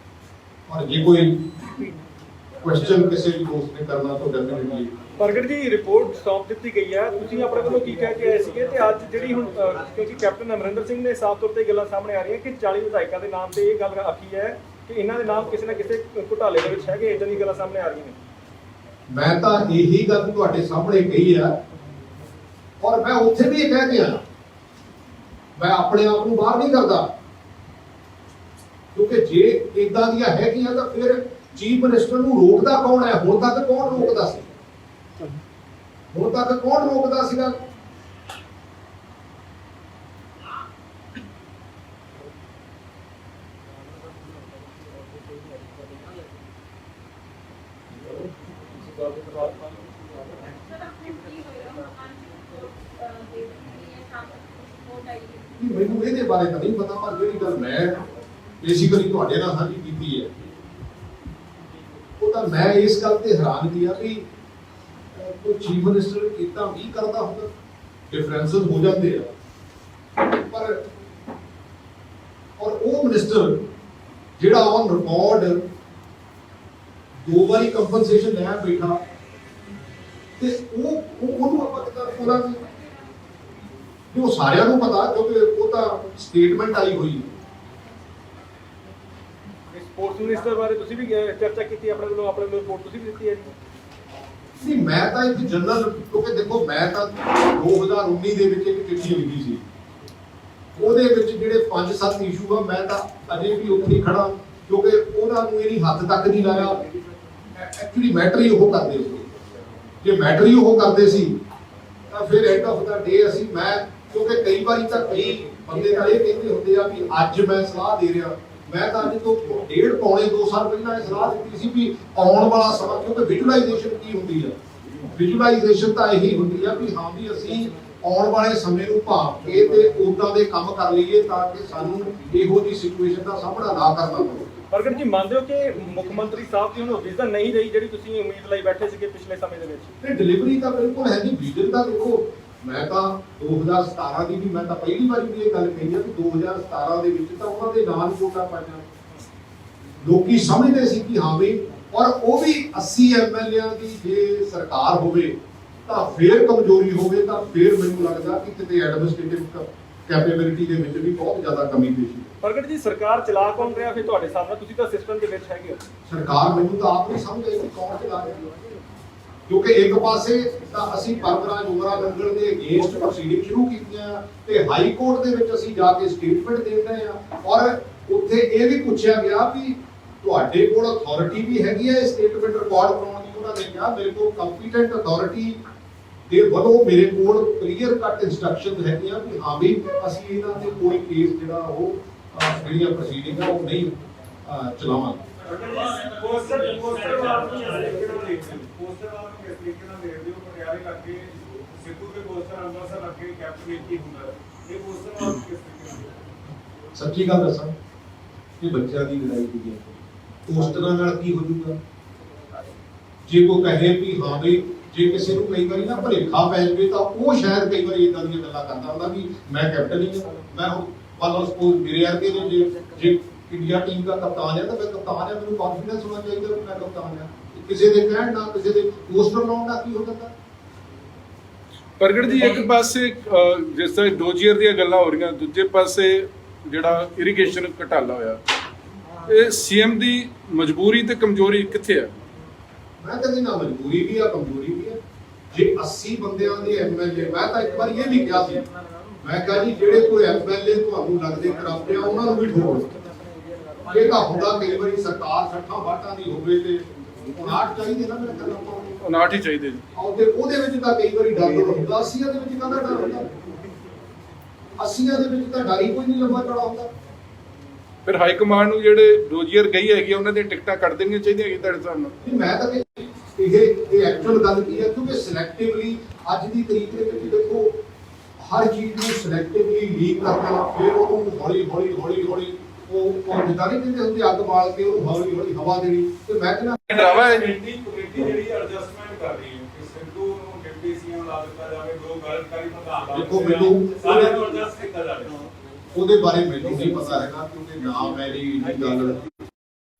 S1: ਔਰ ਜੇ ਕੋਈ ਕੁਐਸਚਨ ਕਿਸੇ ਵੀ ਦੋਸਤ ਨੇ ਕਰਨਾ ਤਾਂ ਡੈਫੀਨਿਟਲੀ।
S2: ਪ੍ਰਗਟ ਜੀ, ਰਿਪੋਰਟ ਸੌਂਪ ਦਿੱਤੀ ਗਈ ਹੈ, ਤੁਸੀਂ ਆਪਣੇ ਵੱਲੋਂ ਕੀ ਕਹਿ ਕੇ ਆਏ ਸੀਗੇ, ਤੇ ਅੱਜ ਜਿਹੜੀ ਹੁਣ ਕਿਉਂਕਿ ਕੈਪਟਨ ਅਮਰਿੰਦਰ ਸਿੰਘ ਨੇ ਸਾਫ਼ ਤੌਰ ਤੇ ਗੱਲਾਂ ਸਾਹਮਣੇ ਆ ਰਹੀਆਂ ਕਿ 40 ਵਿਧਾਇਕਾਂ ਦੇ ਨਾਮ ਤੇ ਇਹ ਗੱਲ ਆਖੀ ਹੈ ਕਿ ਇਹਨਾਂ ਦੇ ਨਾਮ ਕਿਸੇ ਨਾ ਕਿਸੇ ਘੁਟਾਲੇ ਦੇ ਵਿੱਚ ਹੈਗੇ, ਇਦਾਂ ਦੀ ਗੱਲਾਂ ਸਾਹਮਣੇ ਆ ਰਹੀਆਂ ਨੇ।
S1: ਮੈਂ ਤਾਂ ਇਹੀ ਗੱਲ ਤੁਹਾਡੇ ਸਾਹਮਣੇ ਕਹੀ ਆ, ਔਰ ਮੈਂ ਉੱਥੇ ਵੀ ਇਹ ਕਹਿ ਕੇ ਆਇਆ, ਮੈਂ ਆਪਣੇ ਆਪ ਨੂੰ ਬਾਹਰ ਨਹੀਂ ਕਰਦਾ, ਕਿਉਂਕਿ ਜੇ ਇਦਾਂ ਦੀਆਂ ਹੈਗੀਆਂ ਤਾਂ ਫਿਰ ਚੀਫ ਮਿਨਿਸਟਰ ਨੂੰ ਰੋਕਦਾ ਕੌਣ ਹੈ? ਹੁਣ ਤੱਕ ਕੌਣ ਰੋਕਦਾ ਸੀ? ਹੁਣ ਤੱਕ ਕੌਣ ਰੋਕਦਾ ਸੀਗਾ? ਮੈਨੂੰ ਇਹਦੇ ਬਾਰੇ ਤਾਂ ਨਹੀਂ ਪਤਾ, ਪਰ ਜਿਹੜੀ ਗੱਲ ਮੈਂ ਬੇਸਿਕਲੀ ਤੁਹਾਡੇ ਨਾਲ ਸਾਂਝੀ ਕੀਤੀ ਹੈ, ਉਹ ਤਾਂ ਮੈਂ ਇਸ ਗੱਲ ਤੇ ਹੈਰਾਨ ਕੀ ਆ ਵੀ ਕੋਈ ਚੀਫ ਮਿਨਿਸਟਰ ਇਦਾਂ ਵੀ ਕਰਦਾ ਹੁੰਦਾ, ਡਿਫਰੈਂਸਸ ਹੋ ਜਾਂਦੇ ਆ, ਪਰ ਔਰ ਉਹ ਮਿਨਿਸਟਰ ਜਿਹੜਾ ਔਨ ਰਿਕਾਰਡ 2 ਵਾਰੀ ਕੰਪਨਸੇਸ਼ਨ ਲੈ ਬੈਠਾ, ਤੇ ਉਹਨੂੰ ਆਪਾਂ ਕਿੱਦਾਂ ਬੋਲਾਂਗੇ? ਜੋ ਸਾਰਿਆਂ ਨੂੰ ਪਤਾ, ਕਿਉਂਕਿ ਉਹ ਤਾਂ ਸਟੇਟਮੈਂਟ ਆਈ ਹੋਈ।
S2: ਸਪੋਰਟਸ ਮਿਨਿਸਟਰ ਬਾਰੇ ਤੁਸੀਂ ਵੀ ਚਰਚਾ ਕੀਤੀ ਆਪਣੇ ਵੱਲੋਂ, ਆਪਣੇ ਵੱਲੋਂ ਰਿਪੋਰਟ ਤੁਸੀਂ ਵੀ ਦਿੱਤੀ ਹੈ ਜੀ?
S1: ਨਹੀਂ, ਮੈਂ ਤਾਂ ਇੱਕ ਜਨਰਲ, ਕਿਉਂਕਿ ਦੇਖੋ ਮੈਂ ਤਾਂ 2019 ਦੇ ਵਿੱਚ ਇੱਕ ਚਿੱਠੀ ਲਿਖੀ ਸੀ, ਉਹਦੇ ਵਿੱਚ ਜਿਹੜੇ 5-7 ਇਸ਼ੂ ਆ, ਮੈਂ ਤਾਂ ਅਜੇ ਵੀ ਉੱਥੇ ਖੜਾ, ਕਿਉਂਕਿ ਉਹਨਾਂ ਨੂੰ ਇਹਨੀ ਹੱਥ ਤੱਕ ਨਹੀਂ ਲਾਇਆ। ਐਕਚੁਅਲੀ ਮੈਟਰ ਹੀ ਉਹ ਕਰਦੇ ਸੀ, ਜੇ ਮੈਟਰ ਹੀ ਉਹ ਕਰਦੇ ਸੀ ਤਾਂ ਫਿਰ ਐਂਡ ਆਫ ਦਾ ਡੇ ਅਸੀਂ ਕਿਉਂਕਿ ਕਈ ਵਾਰੀ ਤਾਂ ਕਈ ਬੰਦੇ ਤਾਂ ਇਹ ਕਹਿੰਦੇ ਹੁੰਦੇ ਆ ਵੀ ਅੱਜ ਮੈਂ ਸਲਾਹ ਦੇ ਰਿਹਾ, ਮੈਂ ਤਾਂ ਅੱਜ ਤੋਂ 1.5-2 ਸਾਲ ਪਹਿਲਾਂ ਇਹ ਸਲਾਹ ਦਿੱਤੀ ਸੀ ਵੀ ਆਉਣ ਵਾਲਾ ਸਮਾਂ, ਕਿਉਂਕਿ ਵਿਜ਼ੂਅਲਾਈਜੇਸ਼ਨ ਕੀ ਹੁੰਦੀ ਆ? ਵਿਜ਼ੂਅਲਾਈਜੇਸ਼ਨ ਤਾਂ ਇਹੀ ਹੁੰਦੀ ਆ ਵੀ ਹਾਂ ਵੀ ਅਸੀਂ ਆਉਣ ਵਾਲੇ ਸਮੇਂ ਨੂੰ ਭਾਂਪ ਕੇ ਤੇ ਉਦਾਂ ਦੇ ਕੰਮ ਕਰ ਲਈਏ ਤਾਂ ਕਿ ਸਾਨੂੰ ਇਹੋ ਜਿਹੀ ਸਿਚੁਏਸ਼ਨ ਦਾ ਸਾਹਮਣਾ ਨਾ ਕਰਨਾ ਪਵੇ।
S2: ਪ੍ਰਗਟ ਜੀ, ਮੰਨਦੇ ਹੋ ਕਿ ਮੁੱਖ ਮੰਤਰੀ ਸਾਹਿਬ ਦੀ ਹੁਣ ਵਿਜ਼ਨ ਨਹੀਂ ਰਹੀ ਜਿਹੜੀ ਤੁਸੀਂ ਉਮੀਦ ਲਈ ਬੈਠੇ ਸੀਗੇ ਪਿਛਲੇ ਸਮੇਂ ਦੇ ਵਿੱਚ?
S1: ਤੇ ਡਿਲੀਵਰੀ ਤਾਂ ਬਿਲਕੁਲ ਹੈ ਨਹੀਂ। ਵਿਜ਼ਨ ਤਾਂ ਦੇਖੋ, ਮੈਂ ਤਾਂ 2017 ਦੀ ਵੀ, ਮੈਂ ਤਾਂ ਪਹਿਲੀ ਵਾਰੀ ਵੀ ਇਹ ਗੱਲ ਕਹੀ ਆ ਕਿ 2017 ਦੇ ਵਿੱਚ ਤਾਂ ਉਹਨਾਂ ਦੇ ਨਾਂ ਵੋਟਾਂ ਪਾਈਆਂ, ਲੋਕੀ ਸਮਝਦੇ ਸੀ ਕਿ ਹਾਂ ਵੀ, ਔਰ ਉਹ ਵੀ 80 ਐਮਐਲਏਆਂ ਦੀ ਜੇ ਸਰਕਾਰ ਹੋਵੇ ਤਾਂ ਫੇਰ ਕਮਜ਼ੋਰੀ ਹੋਵੇ, ਤਾਂ ਫੇਰ ਮੈਨੂੰ ਲੱਗਦਾ ਕਿ ਕਿਤੇ ਐਡਮਿਨਿਸਟ੍ਰੇਟਿਵ ਕੈਪੇਬਿਲਿਟੀ ਦੇ ਵਿੱਚ ਵੀ ਬਹੁਤ ਜ਼ਿਆਦਾ ਕਮੀ ਪੇਸ਼ੀ।
S2: ਪ੍ਰਗਟ ਜੀ, ਸਰਕਾਰ ਚਲਾ ਕੌਣ ਰਿਹਾ ਫਿਰ ਤੁਹਾਡੇ ਹਿਸਾਬ ਨਾਲ? ਤੁਸੀਂ ਤਾਂ ਸਿਸਟਮ ਦੇ ਵਿੱਚ ਹੈਗੇ ਹੋ।
S1: ਸਰਕਾਰ ਮੈਨੂੰ ਤਾਂ ਆਪ ਨਹੀਂ ਸਮਝ ਆਈ ਕਿ ਕੌਣ ਚਲਾ ਰਿਹਾ, ਕਿਉਂਕਿ ਇੱਕ ਪਾਸੇ ਤਾਂ ਅਸੀਂ ਪਰਮਰਾਜ ਉਮਰਾ ਨੰਗਲ ਦੇ ਅਗੇਂਸਟ ਪ੍ਰੋਸੀਡਿੰਗ ਸ਼ੁਰੂ ਕੀਤੀਆਂ ਤੇ ਹਾਈ ਕੋਰਟ ਦੇ ਵਿੱਚ ਅਸੀਂ ਜਾ ਕੇ ਸਟੇਟਮੈਂਟ ਦੇ ਰਹੇ ਆ, ਔਰ ਉੱਥੇ ਇਹ ਵੀ ਪੁੱਛਿਆ ਗਿਆ ਵੀ ਤੁਹਾਡੇ ਕੋਲ ਅਥਾਰਟੀ ਵੀ ਹੈਗੀ ਹੈ ਸਟੇਟਮੈਂਟ ਰਿਕਾਰਡ ਕਰਾਉਣ ਦੀ? ਉਹਨਾਂ ਨੇ ਕਿਹਾ ਮੇਰੇ ਕੋਲ ਕੰਪੀਟੈਂਟ ਅਥਾਰਟੀ ਦੇ ਵੱਲੋਂ ਮੇਰੇ ਕੋਲ ਕਲੀਅਰ ਕੱਟ ਇੰਸਟਰਕਸ਼ਨਸ ਹੈਗੀਆਂ ਕਿ ਹਾਂ ਵੀ ਅਸੀਂ ਇਹਨਾਂ ਤੇ ਕੋਈ ਕੇਸ ਜਿਹੜਾ ਉਹ ਜਿਹੜੀਆਂ ਪ੍ਰੋਸੀਡਿੰਗ ਆ ਉਹ ਨਹੀਂ ਚਲਾਵਾਂਗੇ। ਸੱਚੀ ਗੱਲ ਦੱਸਾਂ, ਇਹ ਬੱਚਿਆਂ ਦੀ ਲੜਾਈ ਦੀ ਹੈ, ਪੋਸਟਰਾਂ ਨਾਲ ਕੀ ਹੋ ਜਾਊਗਾ? ਜੇ ਕੋਈ ਕਹੇ ਵੀ ਹਾਂ ਬਈ ਜੇ ਕਿਸੇ ਨੂੰ ਕਈ ਵਾਰੀ ਨਾ ਭੁਲੇਖਾ ਪੈ ਜਾਵੇ ਤਾਂ ਉਹ ਸ਼ਾਇਦ ਕਈ ਵਾਰੀ ਇਦਾਂ ਦੀਆਂ ਗੱਲਾਂ ਕਰਦਾ ਹੁੰਦਾ ਵੀ ਮੈਂ ਕੈਪਟਨ ਹੀ ਹਾਂ, ਮੈਂ ਹੁਣ ਮੰਨ ਸਪੋਜ਼ ਮੇਰੇ ਵਰਗੇ ਨੇ ਜੇ ਇੰਡੀਆ ਟੀਮ ਦਾ ਕਪਤਾਨ ਹੈ ਤਾਂ ਮੈਂ ਕਪਤਾਨ ਹੈ, ਮੈਨੂੰ ਕੌਨਫੀਡੈਂਸ ਹੋਣਾ ਚਾਹੀਦਾ ਕਿ ਮੈਂ ਕਪਤਾਨ ਹਾਂ। ਕਿਸੇ ਦੇ ਕਹਿਣ ਨਾਲ ਕਿਸੇ ਦੇ ਪੋਸਟਰ ਲਾਉਣ ਨਾਲ ਕੀ ਹੋ ਜਾਂਦਾ।
S3: ਪ੍ਰਗਟ ਜੀ ਇੱਕ ਪਾਸੇ ਜਿਸ ਤਰ੍ਹਾਂ ਡੋਜੀਅਰ ਦੀਆਂ ਗੱਲਾਂ ਹੋ ਰਹੀਆਂ, ਦੂਜੇ ਪਾਸੇ ਜਿਹੜਾ ਇਰੀਗੇਸ਼ਨ ਘਟਾਲਾ ਹੋਇਆ, ਇਹ ਸੀਐਮ ਦੀ ਮਜਬੂਰੀ ਤੇ ਕਮਜ਼ੋਰੀ ਕਿੱਥੇ ਹੈ?
S1: ਮੈਂ ਕਹਿੰਦੀ ਨਾ ਮਜਬੂਰੀ ਵੀ ਆ ਕਮਜ਼ੋਰੀ ਵੀ ਆ। ਜੇ 80 ਬੰਦਿਆਂ ਦੇ ਐਮਐਲਏ, ਮੈਂ ਤਾਂ ਇੱਕ ਵਾਰ ਇਹ ਵੀ ਕਿਹਾ ਸੀ, ਮੈਂ ਕਿਹਾ ਜੀ ਜਿਹੜੇ ਕੋਈ ਐਮਐਲਏ ਤੁਹਾਨੂੰ ਲੱਗਦੇ ਕਰਪਟ ਆ ਉਹਨਾਂ ਨੂੰ ਵੀ ਠੋਕੋ। ਇਹ ਤਾਂ ਹੁੰਦਾ ਕਈ ਵਾਰੀ ਸਰਕਾਰ 60 ਵਾਟਾਂ ਦੀ ਹੋਵੇ ਤੇ 59 ਚਾਹੀਦੇ ਨਾ, ਮੇਰੇ ਖਿਆਲ ਨਾਲ
S3: 59 ਹੀ ਚਾਹੀਦੇ ਜੀ।
S1: ਉਹਦੇ ਵਿੱਚ ਤਾਂ ਕਈ ਵਾਰੀ ਡਰ ਹੁੰਦਾ, 80 ਦੇ ਵਿੱਚ ਕਾਹਦਾ ਡਰ ਹੁੰਦਾ? 80 ਦੇ ਵਿੱਚ ਤਾਂ ਡਰ ਹੀ ਕੋਈ ਨਹੀਂ ਲੰਬਾ ਚੌੜਾ ਹੁੰਦਾ।
S3: ਫਿਰ ਹਾਈ ਕਮਾਂਡ ਨੂੰ ਜਿਹੜੇ ਡੋਜੀਅਰ ਗਈ ਹੈਗੀ ਉਹਨਾਂ ਦੀਆਂ ਟਿਕਟਾਂ ਕੱਟ ਦੇਣੀਆਂ ਚਾਹੀਦੀਆਂ ਕਿ ਤੁਹਾਡੇ ਹਿਸਾਬ ਨਾਲ?
S1: ਨਹੀਂ, ਮੈਂ ਤਾਂ ਇਹ ਐਕਚੁਅਲ ਗੱਲ ਕੀ ਹੈ, ਕਿਉਂਕਿ ਸਿਲੈਕਟਿਵਲੀ ਅੱਜ ਦੀ ਤਰੀਕ ਦੇ ਵਿੱਚ ਦੇਖੋ ਹਰ ਚੀਜ਼ ਨੂੰ ਸਿਲੈਕਟਿਵਲੀ ਲੀਕ ਕਰਨਾ, ਫਿਰ ਉਹਨੂੰ ਹੌਲੀ ਹੌਲੀ ਉਹ ਜਿੱਦਾਂ ਨਹੀਂ ਕਹਿੰਦੇ ਹੁੰਦੇ ਅੱਗ ਬਾਲ ਕੇ ਉਹਨੂੰ ਹੌਲੀ ਹਵਾ ਦੇਣੀ। ਤੇ ਮੈਂ ਕਹਿੰਦਾ
S3: ਡਰਾਵਾ ਹੈ।
S4: ਕਮੇਟੀ ਜਿਹੜੀ ਐਡਜਸਟਮੈਂਟ ਕਰ ਰਹੀ ਹੈ ਕਿ ਸਿੱਧੂ ਨੂੰ ਡਿਪਟੀ ਸੀਐਮ ਲਾ ਦਿੱਤਾ ਜਾਵੇ, ਦੋ ਗੈਰਕਾਰੀ ਪ੍ਰਧਾਨ ਲਾ
S1: ਦੇਖੋ,
S4: ਦਿੱਤੇ
S1: ਮੈਨੂੰ
S4: ਸਾਰੇ ਨੂੰ ਐਡਜਸਟ ਕੀਤਾ ਜਾਵੇ।
S1: ਉਹਦੇ ਬਾਰੇ ਮੈਨੂੰ ਨਹੀਂ ਪਤਾ ਹੈਗਾ ਕਿਉਂਕਿ ਨਾ ਮੇਰੀ ਇਹ ਗੱਲ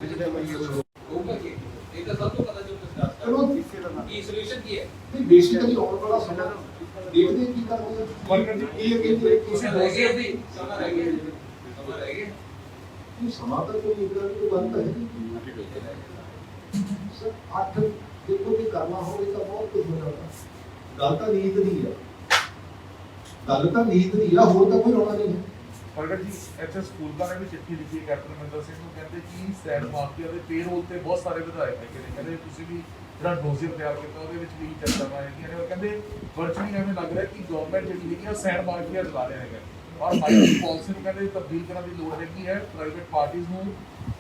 S5: ਇਹ ਤਾਂ ਸਭ ਤੋਂ ਪਤਾ ਜੋ ਤੁਸੀਂ ਦੱਸ
S1: ਚਲੋ
S5: ਕੀ ਸੋਲੂਸ਼ਨ ਕੀ ਹੈ?
S1: ਨਹੀਂ ਬੇਸਿਕਲੀ ਆਉਣ ਵਾਲਾ ਸਮਾਂ ਦੇਖਦੇ ਕੀ ਕਰਦੇ ਆ।
S2: ਵਰਕਰ ਜੀ,
S1: ਇਹ ਕਹਿੰਦੇ
S5: ਤੁਸੀਂ ਰਹਿ ਗਏ ਸੀ ਸਮਾਂ ਰਹਿ ਗਿਆ ਸਮਾਂ ਰਹਿ ਗਿਆ
S1: ਕਿ ਸਮਾਂ ਤਾਂ ਕੋਈ ਇਦਾਂ ਦੀ ਗੱਲ ਤਾਂ ਹੈ ਸਰ 8 ਦੇਖੋ ਕਿ ਕਰਨਾ ਹੋਵੇ ਤਾਂ ਬਹੁਤ ਕੁਝ ਹੋ ਜਾਂਦਾ। ਗੱਲ ਤਾਂ ਨੀਤ ਦੀ ਆ, ਗੱਲ ਤਾਂ ਨੀਤ ਦੀ ਆ, ਹੋਰ ਤਾਂ ਕੋਈ ਰੌਲਾ ਨਹੀਂ ਹੈ।
S6: ਪ੍ਰਗਟ ਜੀ ਇੱਥੇ ਸਕੂਲ ਵਾਲਿਆਂ ਨੇ ਚਿੱਠੀ ਲਿਖੀ ਹੈ ਕੈਪਟਨ ਅਮਰਿੰਦਰ ਸਿੰਘ ਨੂੰ, ਕਹਿੰਦੇ ਕਿ ਸੈਂਡ ਮਾਫੀਆ ਦੇ ਪੇਰੋਲ ਤੇ ਬਹੁਤ ਸਾਰੇ ਵਿਧਾਇਕ ਹੈਗੇ ਨੇ, ਕਹਿੰਦੇ ਤੁਸੀਂ ਵੀ ਜਿਹੜਾ ਡੋਜ਼ਰ ਤਿਆਰ ਕੀਤਾ ਉਹਦੇ ਵਿੱਚ ਵੀ ਚਰਚਾਵਾਂ ਹੈਗੀਆਂ ਨੇ। ਉਹ ਕਹਿੰਦੇ ਵਰਚੁਅਲੀ ਐਵੇਂ ਲੱਗ ਰਿਹਾ ਕਿ ਗਵਰਨਮੈਂਟ ਜਿਹੜੀ ਹੈਗੀ ਉਹ ਸੈਂਡ ਮਾਫੀਆ ਚਲਾ ਰਿਹਾ ਹੈਗਾ ਔਰ ਮਾਈਨਿੰਗ ਪਾਲਿਸੀ ਨੂੰ ਕਹਿੰਦੇ ਤਬਦੀਲ ਕਰਨ ਦੀ ਲੋੜ ਹੈਗੀ ਹੈ। ਪ੍ਰਾਈਵੇਟ ਪਾਰਟੀਆਂ ਨੂੰ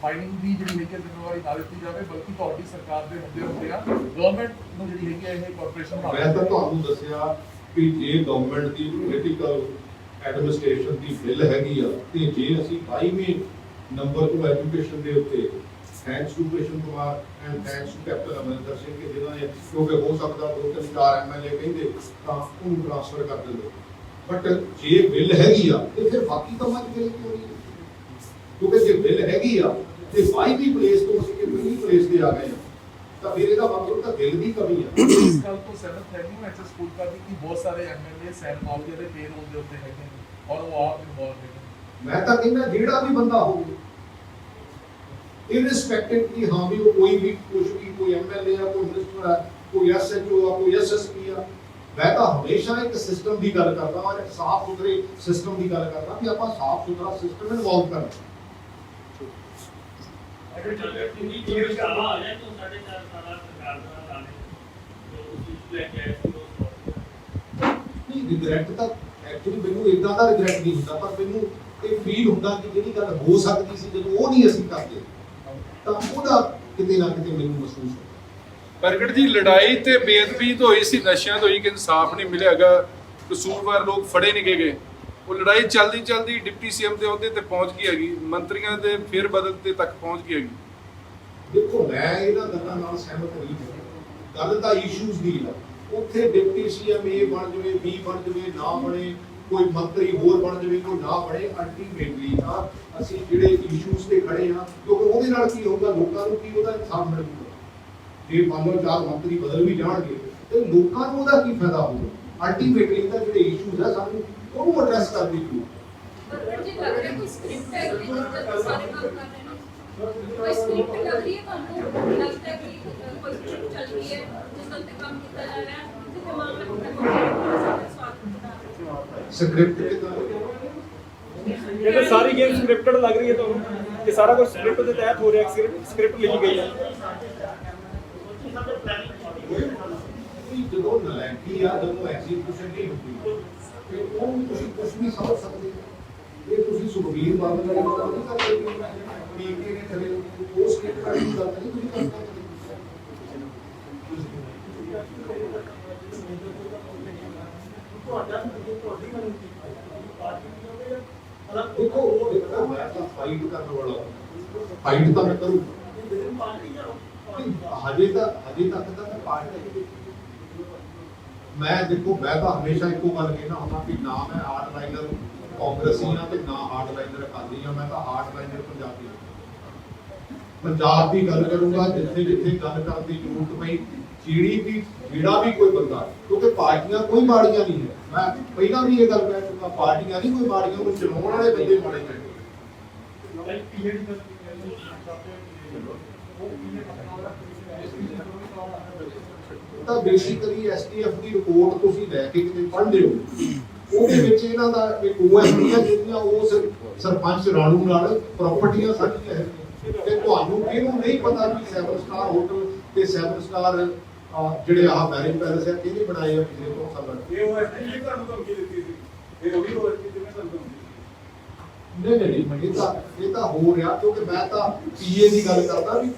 S6: ਮਾਈਨਿੰਗ ਦੀ ਜਿਹੜੀ ਹੈਗੀ ਜ਼ਿੰਮੇਵਾਰੀ ਨਾ ਦਿੱਤੀ ਜਾਵੇ, ਬਲਕਿ ਤੁਹਾਡੀ ਸਰਕਾਰ ਦੇ ਹੁੰਦੇ ਆ ਗਵਰਨਮੈਂਟ ਨੂੰ ਜਿਹੜੀ ਹੈਗੀ ਇਹ ਕਾਰਪੋਰੇਸ਼ਨ ਬਣਾ
S1: ਮੈਂ ਤਾਂ ਤੁਹਾਨੂੰ ਦੱਸਿਆ ਕਿ ਜੇ ਗਵਰਨਮੈਂਟ ਦੀ ਪੋਲੀਟੀਕਲ ਐਡਮਿਨਿਸਟ੍ਰੇਸ਼ਨ ਦੀ ਬਿੱਲ ਹੈਗੀ ਆ ਤੇ ਜੇ ਅਸੀਂ 22ਵੇਂ ਨੰਬਰ ਤੋਂ ਐਜੂਕੇਸ਼ਨ ਦੇ ਉੱਤੇ thanks to Krishan Kumar and thanks to captain Amarinder Singh ਕਿ ਜਿਨ੍ਹਾਂ ਨੇ, ਕਿਉਂਕਿ ਹੋ ਸਕਦਾ 2-4 ਐਮਐਲਏ ਕਹਿੰਦੇ ਤਾਂ ਉਹਨੂੰ ਟ੍ਰਾਂਸਫਰ ਕਰ ਦਿੰਦੇ, ਬਟ ਜੇ ਬਿੱਲ ਹੈਗੀ ਆ ਤੇ ਫਿਰ ਬਾਕੀ ਕੰਮਾਂ 'ਚ ਬਿੱਲ ਕਿਉਂ ਨਹੀਂ? ਕਿਉਂਕਿ ਜੇ ਬਿੱਲ ਹੈਗੀ ਆ ਤੇ 22ਵੀਂ ਪਲੇਸ ਤੋਂ ਅਸੀਂ ਕਿ 20ਵੀਂ ਪਲੇਸ ਤੇ ਆ ਗਏ ਆ ਤਾਂ ਫਿਰ ਇਹਦਾ ਮਤਲਬ ਤਾਂ ਬਿੱਲ ਦੀ ਕਮੀ ਆ।
S6: ਇਸ ਗੱਲ ਤੋਂ ਸਹਿਮਤ ਹੈ ਨਹੀਂ ਐਚ ਸਕੂਲ ਦਾ ਵੀ ਕਿ ਬਹੁਤ ਸਾਰੇ ਐਮਐਲਏ ਸੈਂਡ ਮਾਫੀਆ ਦੇ ਪੇਰੋਲ ਦੇ ਉੱਤੇ ਹੈਗੇ ਨੇ ਔਰ ਉਹ ਆਪ ਇਨਵੋਲਵ ਹੈਗੇ।
S1: ਮੈਂ ਤਾਂ ਕਹਿੰਦਾ ਜਿਹੜਾ ਵੀ ਬੰਦਾ ਹੋਵੇ ਇਰਰਿਸਪੈਕਟਿਵ ਕਿ ਹਾਂ ਵੀ ਉਹ ਕੋਈ ਵੀ ਕੁਝ ਵੀ ਕੋਈ ਐਮਐਲਏ ਆ, ਕੋਈ ਮਿਨਿਸਟਰ ਆ, ਕੋਈ ਐਸਐਚਓ ਆ, ਕੋਈ ਐਸਐਸਪੀ ਆ, ਮੈਂ ਤਾਂ ਹਮੇਸ਼ਾ ਇੱਕ ਸਿਸਟਮ ਦੀ ਗੱਲ ਕਰਦਾ ਔਰ ਇੱਕ ਸਾਫ਼ ਸੁਥਰੇ ਸਿਸਟਮ ਦੀ ਗੱਲ ਕਰਦਾ ਕਿ ਆਪਾਂ ਸਾਫ਼ ਸੁਥਰਾ ਸਿਸਟਮ ਇਨਵੋਲਵ ਕਰਨਾ।
S4: ਅਗਰ ਜੇ ਇਹ ਸ਼ਾਲਾ ਆ ਜਾਏ ਤਾਂ 4.5 ਸਾਲਾ ਸਰਕਾਰ ਦਾ ਲਾਣੇ ਜੋ ਤੁਸੀਂ ਲੈ ਕੇ ਆਏ ਸੀ ਉਹ
S1: ਨਹੀਂ, ਰਿਗਰੈਟ ਤਾਂ ਐਕਚੁਅਲੀ ਮੈਨੂੰ ਇਦਾਂ ਦਾ ਰਿਗਰੈਟ ਨਹੀਂ ਹੁੰਦਾ, ਪਰ ਮੈਨੂੰ ਇਹ ਫੀਲ ਹੁੰਦਾ ਕਿ ਜਿਹੜੀ ਗੱਲ ਹੋ ਸਕਦੀ ਸੀ ਜਦੋਂ ਉਹ ਨਹੀਂ ਅਸੀਂ ਕਰਦੇ ਤਾਂ ਉਹਦਾ ਕਿਤੇ ਨਾ ਕਿਤੇ ਮੈਨੂੰ ਮਹਿਸੂਸ ਹੁੰਦਾ।
S3: ਪ੍ਰਗਟ ਜੀ ਲੜਾਈ ਤੇ ਬੇਅਦਬੀ ਤਾਂ ਹੋਈ ਸੀ, ਨਸ਼ਿਆਂ ਤੋਂ ਹੋਈ ਕਿ ਇਨਸਾਫ ਨਹੀਂ ਮਿਲਿਆਗਾ, ਕਸੂਰਵਾਰ ਲੋਕ ਫੜੇ ਨਹੀਂ ਗਏ। ਉਹ ਲੜਾਈ ਚੱਲਦੀ ਡਿਪਟੀ ਸੀਐਮ ਦੇ ਅਹੁਦੇ ਤੇ ਪਹੁੰਚ ਗਈ ਹੈਗੀ, ਮੰਤਰੀਆਂ ਦੇ ਫੇਰ ਬਦਲ ਤੇ ਤੱਕ ਪਹੁੰਚ ਗਈ ਹੈਗੀ।
S1: ਦੇਖੋ ਮੈਂ ਇਹਨਾਂ ਗੱਲਾਂ ਨਾਲ ਸਹਿਮਤ ਨਹੀਂ ਹਾਂ। ਗੱਲ ਤਾਂ ਇਸ਼ੂਜ਼ ਦੀ ਆ, ਉੱਥੇ ਡਿਪਟੀ ਸੀਐਮ A ਬਣ ਜਾਵੇ, B ਬਣ ਜਾਵੇ, ਨਾ ਬਣੇ, ਕੋਈ ਮੰਤਰੀ ਹੋਰ ਬਣ ਜਾਵੇ, ਕੋਈ ਨਾ ਬਣੇ, ਅਲਟੀਮੇਟਲੀ ਤਾਂ ਅਸੀਂ ਜਿਹੜੇ ਇਸ਼ੂਜ਼ ਤੇ ਖੜੇ ਆ, ਕਿਉਂਕਿ ਉਹਦੇ ਨਾਲ ਕੀ ਹੋਊਗਾ, ਲੋਕਾਂ ਨੂੰ ਕੀ ਉਹਦਾ ਇਨਸਾਫ ਮਿਲੂਗਾ। ਜੇ ਮੰਨ ਲਓ 4 ਮੰਤਰੀ ਬਦਲ ਵੀ ਜਾਣਗੇ ਤੇ ਲੋਕਾਂ ਨੂੰ ਉਹਦਾ ਕੀ ਫਾਇਦਾ ਹੋਊਗਾ। ਅਲਟੀਮੇਟਲੀ ਤਾਂ ਜਿਹੜੇ ਇਸ਼ੂਜ਼ ਆ ਸਾਨੂੰ ਉਹਨੂੰ ਐਡਰੈਸ ਕਰਨੀ ਪਊ।
S7: पर मुझे लग रहा है कोई स्क्रिप्ट है कि जिस तरह सारे काम कर रहे हैं, कोई स्क्रिप्ट लग रही है, तो लगता है कि कोई स्क्रिप्ट चल रही है जिस तरह से काम किया जा रहा है, जिसके दिमाग में अपने स्वाद बता
S1: ਸਕ੍ਰਿਪਟ ਕਿਦਾਂ
S2: ਇਹ ਤਾਂ ਸਾਰੀ ਗੇਮ ਸਕ੍ਰਿਪਟਡ ਲੱਗ ਰਹੀ ਹੈ ਤੁਹਾਨੂੰ ਕਿ ਸਾਰਾ ਕੁਝ ਸਕ੍ਰਿਪਟ ਦੇ ਤਹਿਤ ਹੋ ਰਿਹਾ, ਸਕ੍ਰਿਪਟ ਲਿਖੀ ਗਈ ਹੈ।
S1: ਜਦੋਂ ਨਲਾਇਕੀ ਆ, ਜਦੋਂ ਐਗਜ਼ੀਕਿਊਸ਼ਨ ਨਹੀਂ ਹੁੰਦੀ ਤੇ ਉਹ ਤੁਸੀਂ ਕੁਝ ਵੀ ਸਮਝ ਸਕਦੇ ਹੋ। ਇਹ ਤੁਸੀਂ ਸੁਖਬੀਰ ਬਾਦਲ ਵਾਲੀ ਗੱਲ ਨਹੀਂ ਕਰਦੇ ਕਿ ਨੇ ਕਰੇ ਉਸ ਸਕ੍ਰਿਪਟ ਵਾਲੀ ਗੱਲ ਨਹੀਂ ਤੁਸੀਂ ਕਰਦੇ। ਦੇਖੋ ਮੈਂ ਤਾਂ ਫਾਈਟ ਕਰਨ ਵਾਲਾ, ਫਾਈਟ ਤਾਂ ਮੈਂ ਕਰੂੰ ਹਜੇ ਤੱਕ ਤਾਂ ਪਾਰਟੀ ਮੈਂ ਦੇਖੋ ਮੈਂ ਤਾਂ ਹਮੇਸ਼ਾ ਇੱਕੋ ਗੱਲ ਕਹਿਣਾ ਹੁੰਦਾ ਕਿ ਨਾ ਮੈਂ ਹਾਰਡਲਾਈਨਰ ਕਾਂਗਰਸੀ ਹਾਂ ਤੇ ਨਾ ਹਾਰਡਲਾਈਨਰ ਅਕਾਲੀ ਹਾਂ, ਮੈਂ ਤਾਂ ਹਾਰਡਲਾਈਨਰ ਪੰਜਾਬੀ ਹਾਂ। ਪੰਜਾਬ ਦੀ ਗੱਲ ਕਰੂੰਗਾ ਜਿੱਥੇ ਜਿੱਥੇ ਗੱਲ ਕਰਨ ਦੀ ਜ਼ਰੂਰਤ ਪਈ, ਜਿਹੜਾ ਵੀ ਕੋਈ ਬੰਦਾ, ਕਿਉਂਕਿ ਪਾਰਟੀਆਂ ਕੋਈ ਮਾੜੀਆਂ ਨਹੀਂ ਹੈ, ਮੈਂ ਪਹਿਲਾਂ ਵੀ ਇਹ ਗੱਲ ਕਹਿ ਚੁੱਕਾ, ਪਾਰਟੀਆਂ ਨਹੀਂ ਕੋਈ ਮਾੜੀਆਂ, ਉਹ ਚਲਾਉਣ ਵਾਲੇ ਬੰਦੇ ਮਾੜੇ ਨੇ। ਤਾਂ ਬੇਸਿਕਲੀ ਐਸਟੀਐਫ ਦੀ ਰਿਪੋਰਟ ਤੁਸੀਂ ਲੈ ਕੇ ਕਿਤੇ ਪੜ੍ਹਦੇ ਹੋ, ਉਹਦੇ ਵਿੱਚ ਇਹਨਾਂ ਦਾ ਇੱਕ ਓਐਸਪੀ ਹੈ ਜਿਹੜੀਆਂ ਉਸ ਸਰਪੰਚ ਰਾਣੂ ਨਾਲ ਪ੍ਰਾਪਰਟੀਆਂ ਸਾਂਝੀਆਂ ਹੈਗੀਆਂ, ਤੇ ਤੁਹਾਨੂੰ ਇਹਨੂੰ ਨਹੀਂ ਪਤਾ ਕਿ 7 ਸਟਾਰ ਹੋਟਲ ਤੇ 7 ਸਟਾਰ ਜਿਹੜੇ ਆਹ ਮੈਰਿਜ ਪੈਲੇਸ ਹੈ ਇਹਨੇ ਬਣਾਏ ਆ ਪਿਛਲੇ 2 ਸਾਲਾਂ ਚ।
S2: ਇਹ ਓਐਸਪੀ ਨੇ ਤੁਹਾਨੂੰ ਧਮਕੀ ਦਿੱਤੀ ਸੀ, ਇਹ ਉਹੀ ਓਐਸਪੀ ਜਿਹਨੇ ਤੁਹਾਨੂੰ ਧਮਕੀ
S1: ਨਹੀਂ ਇਹ ਤਾਂ ਹੋ ਰਿਹਾ, ਕਿਉਂਕਿ ਮੈਂ ਤਾਂ ਪੀਏ ਦੀ ਗੱਲ ਕਰਦਾ ਵੀ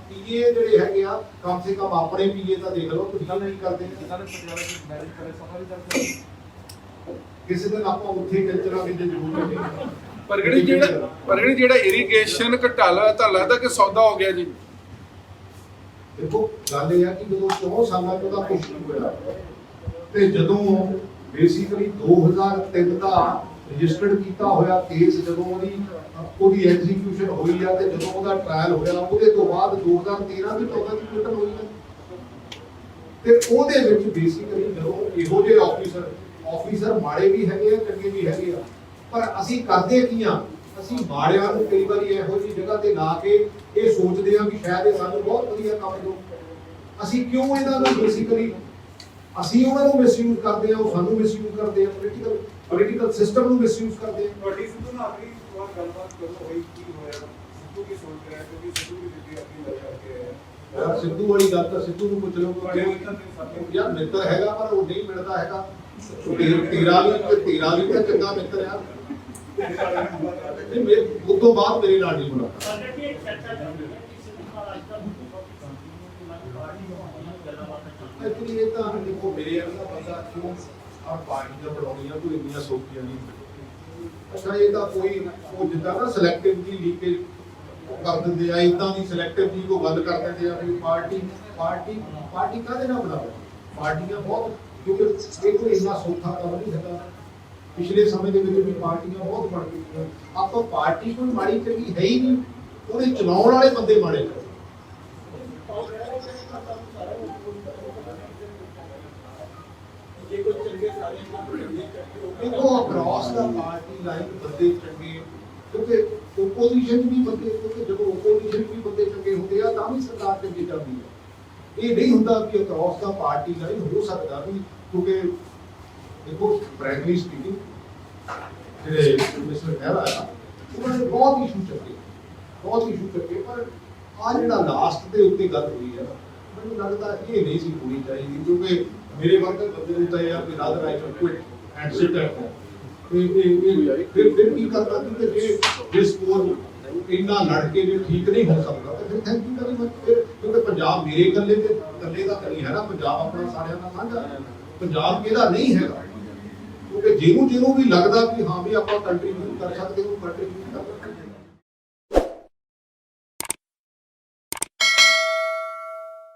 S1: ਪੀਏ ਜਿਹੜੇ ਹੈਗੇ ਆ ਕਮ ਸੇ ਕਮ ਆਪਣੇ ਪੀਏ ਤਾਂ ਦੇਖ ਲਓ ਤੁਸੀਂ ਕੀ ਕਰਦੇ ਨੇ।
S6: ਇਹਨਾਂ ਨੇ ਪਟਿਆਲਾ ਦੀ ਮੈਰਿਜ ਪੈਲੇਸ ਸਫਾ ਵੀ ਕਰਦੇ
S1: ਕਿਸੇ ਦਿਨ ਆਪਾਂ ਉੱਥੇ ਕਲਚਰਾਂ ਦੀ ਜ਼ਰੂਰਤ ਨਹੀਂ।
S3: ਪ੍ਰਗੜੀ ਜਿਹੜਾ ਇਰੀਗੇਸ਼ਨ ਘਟਾਲਾ ਤਾਂ ਲੱਗਦਾ ਕਿ ਸੌਦਾ ਹੋ ਗਿਆ ਜੀ।
S1: ਦੇਖੋ ਗੱਲ ਇਹ ਆ ਕਿ ਜਦੋਂ 4 ਸਾਲਾਂ ਤੋਂ ਦਾ ਕੁਝ ਨਹੀਂ ਹੋਇਆ, ਤੇ ਜਦੋਂ ਬੇਸਿਕਲੀ 2003 ਦਾ ਰਜਿਸਟਰਡ ਕੀਤਾ ਹੋਇਆ ਕੇਸ, ਜਦੋਂ ਉਹਦੀ ਐਗਜ਼ੀਕਿਊਸ਼ਨ ਹੋਈ ਆ ਤੇ ਜਦੋਂ ਉਹਦਾ ਟ੍ਰਾਇਲ ਹੋਇਆ, ਉਹਦੇ ਤੋਂ ਬਾਅਦ 2013 ਦੀ 14 ਦੀ ਰਿਟਰਨ ਹੋਈ ਹੈ, ਤੇ ਉਹਦੇ ਵਿੱਚ ਬੇਸਿਕਲੀ ਜਦੋਂ ਇਹੋ ਜਿਹੇ ਆਫੀਸਰ ਮਾੜੇ ਵੀ ਹੈਗੇ ਆ ਚੰਗੇ ਵੀ ਹੈਗੇ ਆ, ਪਰ ਅਸੀਂ ਕਰਦੇ ਕੀ ਆ, ਅਸੀਂ ਮਾੜਿਆਂ ਨੂੰ ਕਈ ਵਾਰੀ ਇਹੋ ਜਿਹੀ ਜਗ੍ਹਾ ਤੇ ਲਾ ਕੇ ਇਹ ਸੋਚਦੇ ਆ ਕਿ ਸ਼ਾਇਦ ਇਹ ਸਾਨੂੰ ਬਹੁਤ ਵਧੀਆ ਕੰਮ ਦਿਓ। ਅਸੀਂ ਕਿਉਂ ਇਹਨਾਂ ਨੂੰ ਬੇਸਿਕਲੀ ਅਸੀਂ ਉਹਨਾਂ ਨੂੰ ਮਿਸਯੂਜ਼ ਕਰਦੇ ਆ, ਉਹ ਸਾਨੂੰ ਮਿਸਯੂਜ਼ ਕਰਦੇ ਆ, ਪੋਲੀਟੀਕਲ ਸਿਸਟਮ ਨੂੰ ਮਿਸਯੂਜ਼ ਕਰਦੇ ਆ।
S2: ਤੁਹਾਡੀ ਸਿੱਧੂ ਨਾਲ ਆਖਰੀ ਵਾਰ ਗੱਲਬਾਤ ਕਰੋ ਹੋਈ ਕੀ ਹੋਇਆ, ਸਿੱਧੂ ਕੀ ਸੋਚ ਰਿਹਾ, ਕਿਉਂਕਿ ਸਿੱਧੂ ਦੀ ਦਿੱਤੀ ਆਪਣੀ ਲੈ ਕਰਕੇ ਆਇਆ।
S1: ਯਾਰ ਸਿੱਧੂ ਵਾਲੀ ਗੱਲ ਤਾਂ ਸਿੱਧੂ ਨੂੰ ਪੁੱਛ ਲਓ, ਯਾਰ ਮਿੱਤਰ ਹੈਗਾ ਪਰ ਉਹ ਨਹੀਂ ਮਿਲਦਾ ਹੈਗਾ। ਤੇਰਾ ਵੀ ਤਾਂ ਚੰਗਾ ਮਿੱਤਰ ਆ, ਉਸ ਤੋਂ ਬਾਅਦ ਮੇਰੇ ਨਾਲ ਨਹੀਂ ਬੁਲਾ।
S4: ਸਾਡੀ ਇੱਕ ਚਰਚਾ ਚੱਲਦੀ ਹੈ ਕਿ ਸਿੱਧੂ ਨਾਲ ਅੱਜ ਤੱਕ ਬਹੁਤ ਪਾਰਟੀ ਨੂੰ ਗੱਲਾਂ
S1: ਐਕਚੁਅਲੀ ਇਹ ਤਾਂ ਦੇਖੋ ਮੇਰੇ ਵਰਗਾ ਬੰਦਾ ਕਿਉਂ ਆ ਪਾਰਟੀਆਂ ਬਣਾਉਣੀਆਂ ਕੋਈ ਇੰਨੀਆਂ ਸੌਖੀਆਂ ਨਹੀਂ। ਅੱਛਾ ਇਹ ਤਾਂ ਕੋਈ ਉਹ ਜਿੱਦਾਂ ਨਾ ਸਿਲੈਕਟਿਵਲੀ ਲੀਕੇਜ ਕਰ ਦਿੰਦੇ ਆ, ਇਦਾਂ ਦੀ ਸਿਲੈਕਟਿਵਲੀ ਕੋ ਗੱਲ ਕਰ ਦਿੰਦੇ ਆ ਵੀ ਪਾਰਟੀ ਕਾਹਦੇ ਨਾਲ ਬਣਾਵੇ। ਪਾਰਟੀਆਂ ਬਹੁਤ, ਕਿਉਂਕਿ ਇਹ ਕੋਈ ਇੰਨਾ ਸੌਖਾ ਕੰਮ ਨਹੀਂ ਹੈਗਾ। ਪਿਛਲੇ ਸਮੇਂ ਦੇ ਵਿੱਚ ਵੀ ਪਾਰਟੀਆਂ ਬਹੁਤ ਬਣ ਗਈਆਂ, ਆਪਾਂ ਪਾਰਟੀ ਕੋਈ ਮਾੜੀ ਚੰਗੀ ਹੈ ਹੀ ਨਹੀਂ, ਉਹਦੇ ਚਲਾਉਣ ਵਾਲੇ ਬੰਦੇ ਮਾੜੇ ਨੇ। ਦੇਖੋ ਅਕ੍ਰੋਸ ਦਾ ਪਾਰਟੀ ਲਾਈਨ ਬੰਦੇ ਚੰਗੇ, ਕਿਉਂਕਿ ਓਪੋਜੀਸ਼ਨ ਵੀ ਬੰਦੇ, ਕਿਉਂਕਿ ਜਦੋਂ ਓਪੋਜੀਸ਼ਨ ਵੀ ਬੰਦੇ ਚੰਗੇ ਹੁੰਦੇ ਆ ਤਾਂ ਵੀ ਸਰਕਾਰ ਚੰਗੀ ਚੱਲਦੀ ਹੈ। ਇਹ ਨਹੀਂ ਹੁੰਦਾ ਕਿ ਅਕ੍ਰੋਸ ਦਾ ਪਾਰਟੀ ਲਾਈਨ ਹੋ ਸਕਦਾ ਵੀ, ਕਿਉਂਕਿ ਦੇਖੋ ਫ੍ਰੈਂਕਲੀ ਸਪੀਕਿੰਗ ਜਿਹੜੇ ਮਿਸਟਰ ਮਹਿਰਾ ਆ ਉਹਨਾਂ ਨੇ ਬਹੁਤ ਇਸ਼ੂ ਚੱਕੇ, ਪਰ ਆ ਜਿਹੜਾ ਲਾਸਟ ਦੇ ਉੱਤੇ ਗੱਲ ਹੋਈ ਹੈ ਮੈਨੂੰ ਲੱਗਦਾ ਇਹ ਨਹੀਂ ਸੀ ਹੋਣੀ ਚਾਹੀਦੀ, ਕਿਉਂਕਿ ਮੇਰੇ ਵਰਗੇ ਬੰਦੇ ਨੂੰ ਤਾਂ ਇਹ ਆ ਕਿ rather I quit and sit at home. ਫਿਰ ਕੀ ਕਰਨਾ, ਕਿਉਂਕਿ ਜੇ ਸਕੋਰ ਇੰਨਾ ਲੜ ਕੇ ਜੇ ਠੀਕ ਨਹੀਂ ਹੋ ਸਕਦਾ ਤਾਂ ਫਿਰ ਥੈਂਕ ਯੂ ਵੈਰੀ ਮਚ। ਕਿਉਂਕਿ ਪੰਜਾਬ ਮੇਰੇ ਇਕੱਲੇ ਦਾ ਨਹੀਂ ਹੈ ਨਾ, ਪੰਜਾਬ ਆਪਣਾ ਸਾਰਿਆਂ ਦਾ ਸਾਂਝਾ ਹੈ, ਪੰਜਾਬ ਕਿਹਦਾ ਨਹੀਂ ਹੈਗਾ। ਕਿਉਂਕਿ ਜਿਹਨੂੰ ਵੀ ਲੱਗਦਾ ਕਿ ਹਾਂ ਵੀ ਆਪਾਂ ਕੰਟਰੀਬਿਊਟ ਕਰ ਸਕਦੇ ਹਾਂ, ਕੰਟਰੀਬਿਊਟ ਕਰ